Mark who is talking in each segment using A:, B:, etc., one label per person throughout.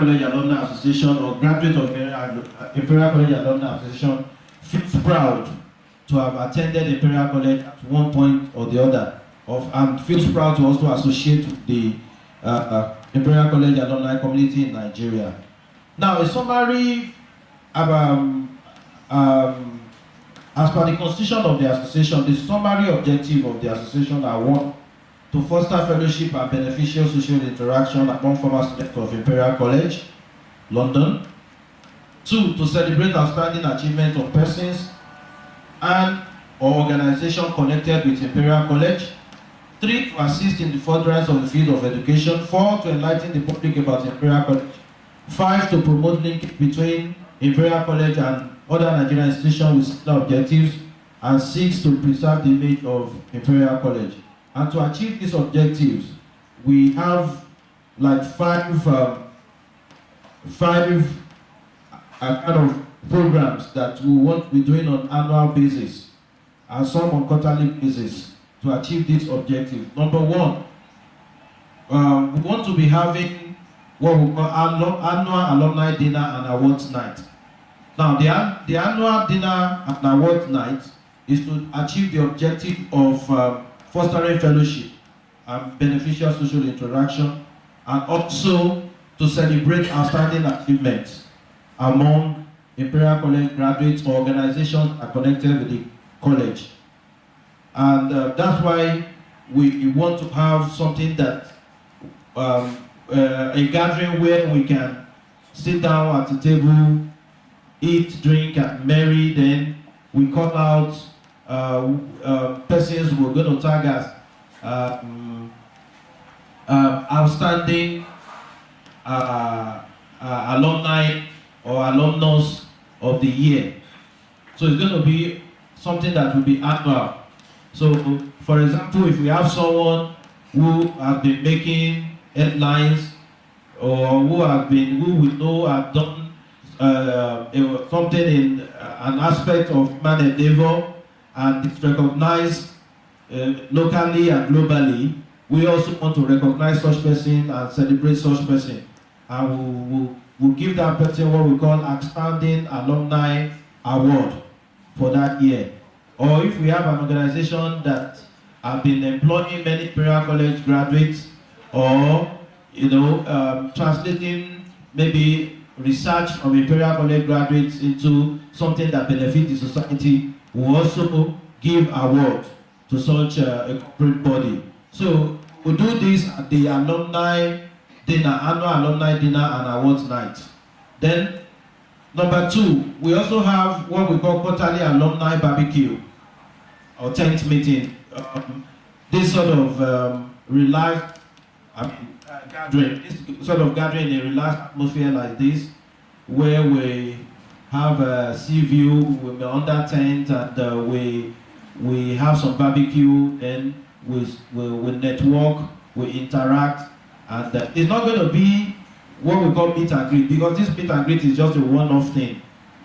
A: College Alumni Association or graduate of Imperial College Alumni Association feels proud to have attended Imperial College at one point or the other, and feels proud to also associate with the Imperial College alumni community in Nigeria. Now, a summary about, as per the constitution of the association, the summary objective of the association are: one, to foster fellowship and beneficial social interaction among former students of Imperial College, London. Two, to celebrate outstanding achievements of persons and or organizations connected with Imperial College. Three, to assist in the furtherance of the field of education. Four, to enlighten the public about Imperial College. Five, to promote linkage between Imperial College and other Nigerian institutions with similar objectives. And six, to preserve the image of Imperial College. And to achieve these objectives, we have like five kind of programs that we want to be doing on annual basis and some on quarterly basis to achieve this objective. Number one, we want to be having what we call annual alumni dinner and awards night. Now, the annual dinner and awards night is to achieve the objective of fostering fellowship and beneficial social interaction, and also to celebrate outstanding achievements among Imperial College graduates or organizations are connected with the college. And that's why we want to have something that, a gathering where we can sit down at the table, eat, drink, and marry. Then we call out persons who are going to tag as outstanding alumni or alumnus of the year. So it's going to be something that will be annual. So, for example, if we have someone who has been making headlines, or who we know have done something in an aspect of human endeavor, and it's recognized locally and globally, we also want to recognize such person and celebrate such person. And we'll give that person what we call Outstanding Alumni Award for that year. Or if we have an organization that have been employing many Imperial College graduates, or translating maybe research from Imperial College graduates into something that benefits the society, we also give award to such a corporate body. So we do this at the alumni dinner, annual alumni dinner and awards night. Then number two, we also have what we call quarterly alumni barbecue or tent meeting. This sort of relaxed gathering, this sort of gathering in a relaxed atmosphere like this, where we have a sea view, we're under tent, and we have some barbecue, then we network, we interact, and it's not going to be what we call meet and greet, because this meet and greet is just a one-off thing.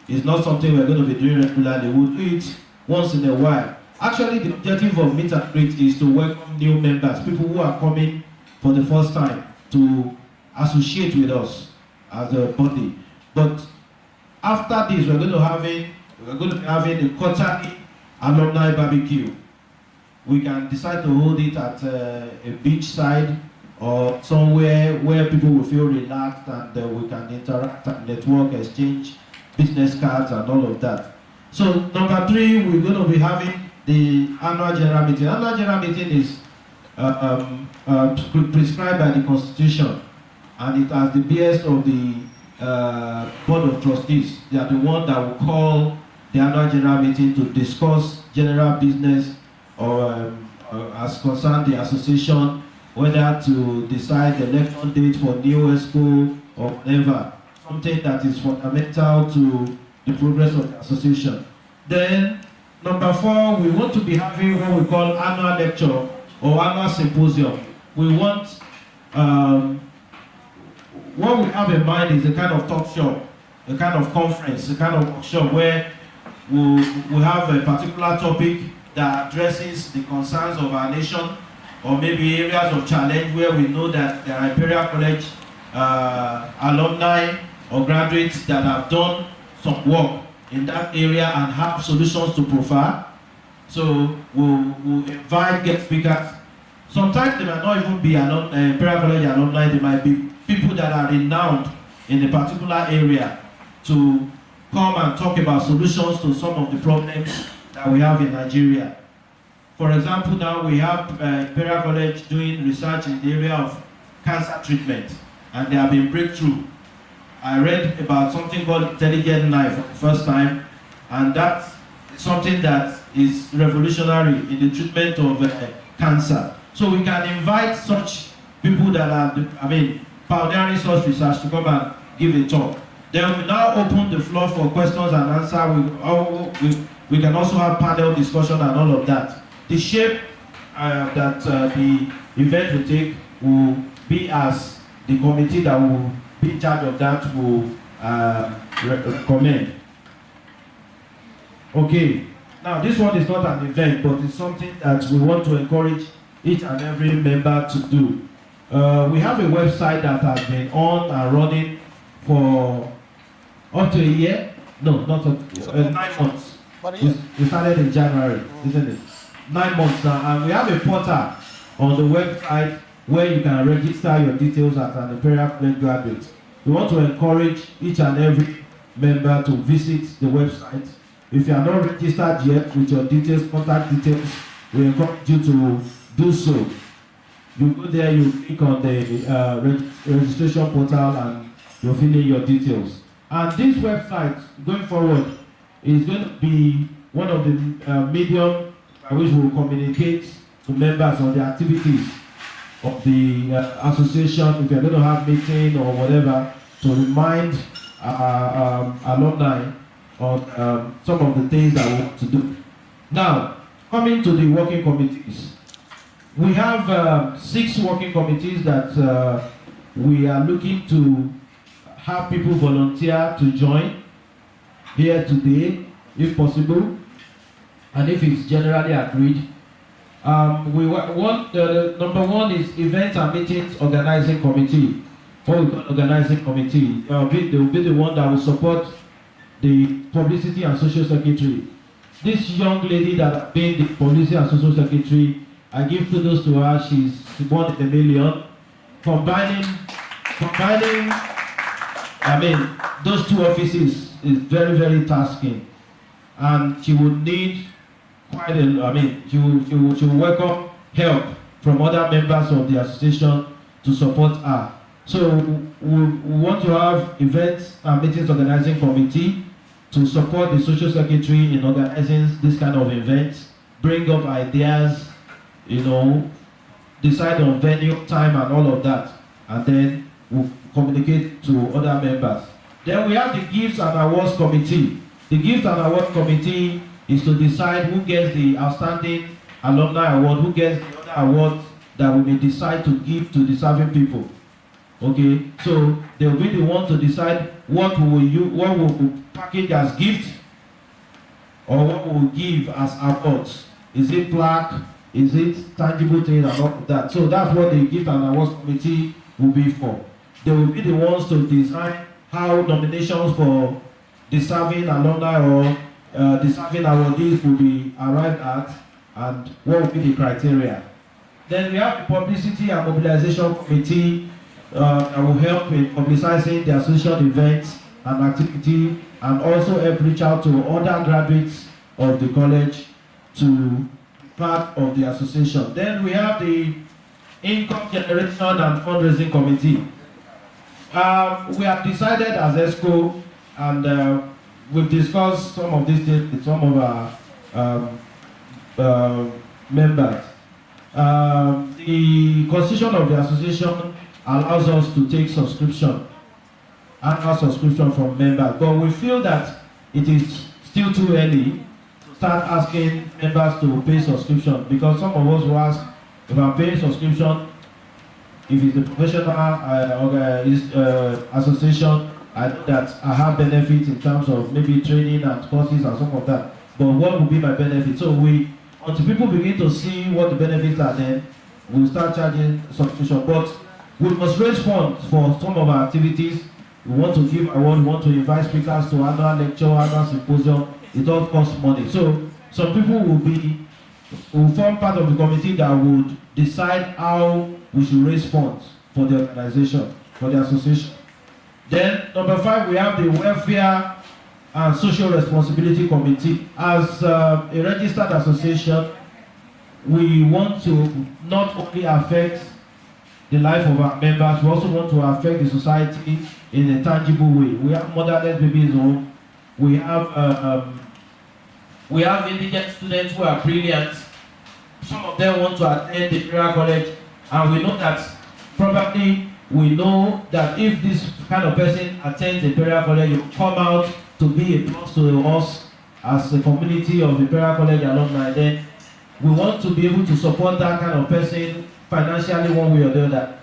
A: It's not something we're going to be doing regularly. We'll do it once in a while. Actually, the objective of meet and greet is to welcome new members, people who are coming for the first time to associate with us as a body. But after this, we're going to be having a quarterly alumni barbecue. We can decide to hold it at a beachside or somewhere where people will feel relaxed, and we can interact and network, exchange business cards and all of that. So number three, we're going to be having the annual general meeting. Annual general meeting is prescribed by the Constitution, and it has the BS of the Board of Trustees. They are the one that will call the annual general meeting to discuss general business or as concerned the association, whether to decide the election date for new ESCO or whatever, something that is fundamental to the progress of the association. Then, number four, we want to be having what we call annual lecture or annual symposium. We want, what we have in mind is a kind of talk show, a kind of conference, a kind of workshop where we'll have a particular topic that addresses the concerns of our nation, or maybe areas of challenge where we know that there are Imperial College alumni or graduates that have done some work in that area and have solutions to profile. So we'll invite guest speakers. Sometimes they might not even be Imperial College alumni, they might be people that are renowned in a particular area to come and talk about solutions to some of the problems that we have in Nigeria. For example, now we have Imperial College doing research in the area of cancer treatment, and there have been breakthrough. I read about something called intelligent knife for the first time, and that's something that is revolutionary in the treatment of cancer. So we can invite such people that are, pioneering such research to come and give a talk. Then we now open the floor for questions and answers. We can also have panel discussion and all of that. The shape that the event will take will be as the committee that will be in charge of that will recommend. Okay, now this one is not an event, but it's something that we want to encourage each and every member to do. We have a website that has been on and running for up to a year. No, not up to 9 months. We started in January, isn't it? 9 months now, and we have a portal on the website where you can register your details as an Imperial College graduate. We want to encourage each and every member to visit the website. If you are not registered yet with your details, contact details, we encourage you to do so. You go there, you click on the registration portal and you fill in your details. And this website, going forward, is going to be one of the medium by which we will communicate to members on the activities of the association. If you're going to have meeting or whatever, to remind alumni on some of the things that we want to do. Now, coming to the working committees. We have 6 working committees that we are looking to have people volunteer to join here today, if possible, and if it's generally agreed. Number 1 is Events and Meetings Organizing Committee. Organizing Committee. They will be the one that will support the Publicity and Social Secretary. This young lady that has been the Publicity and Social Secretary, I give kudos to her. She's one in a million. Combining, those 2 offices is very, very tasking, and she would need quite a. She will welcome help from other members of the association to support her. So we want to have Events and Meetings Organizing Committee to support the Social Secretary in organizing this kind of events, bring up ideas, decide on venue, time, and all of that, and then we'll communicate to other members. Then we have the Gifts and Awards Committee. The Gifts and Awards Committee is to decide who gets the Outstanding Alumni Award, who gets the other awards that we may decide to give to deserving people. Okay, so they'll be the one to decide what will package as gift or what will give as awards. Is it plaque? Is it tangible things and all of that? So that's what the Gift and Awards Committee will be for. They will be the ones to design how nominations for deserving alumni or deserving awardees will be arrived at and what will be the criteria. Then we have the Publicity and Mobilization Committee that will help in publicizing the association events and activity, and also help reach out to other graduates of the college to be part of the association. Then we have the Income Generation and Fundraising Committee. We have decided as ESCO, and we've discussed some of these things with some of our members. The constitution of the association allows us to take subscription, annual subscription from members, but we feel that it is still too early to start asking members to pay subscription, because some of us will ask, if I'm paying subscription, if it's a professional association, I know that I have benefits in terms of maybe training and courses and some of that, but what will be my benefit? So until people begin to see what the benefits are, then we'll start charging subscription. But We must raise funds for some of our activities. We want to give awards, we want to invite speakers to annual lecture, annual symposium. It all costs money. So some people will form part of the committee that would decide how we should raise funds for the organization, for the association. Then number 5, we have the Welfare and Social Responsibility Committee. As a registered association, we want to not only affect the life of our members, we also want to affect the society in a tangible way. We have Motherless Babies Home. We have indigent students who are brilliant. Some of them want to attend the Imperial College, and we know that if this kind of person attends the Imperial College, you come out to be a plus to us as a community of Imperial College alumni. Then we want to be able to support that kind of person financially one way or the other.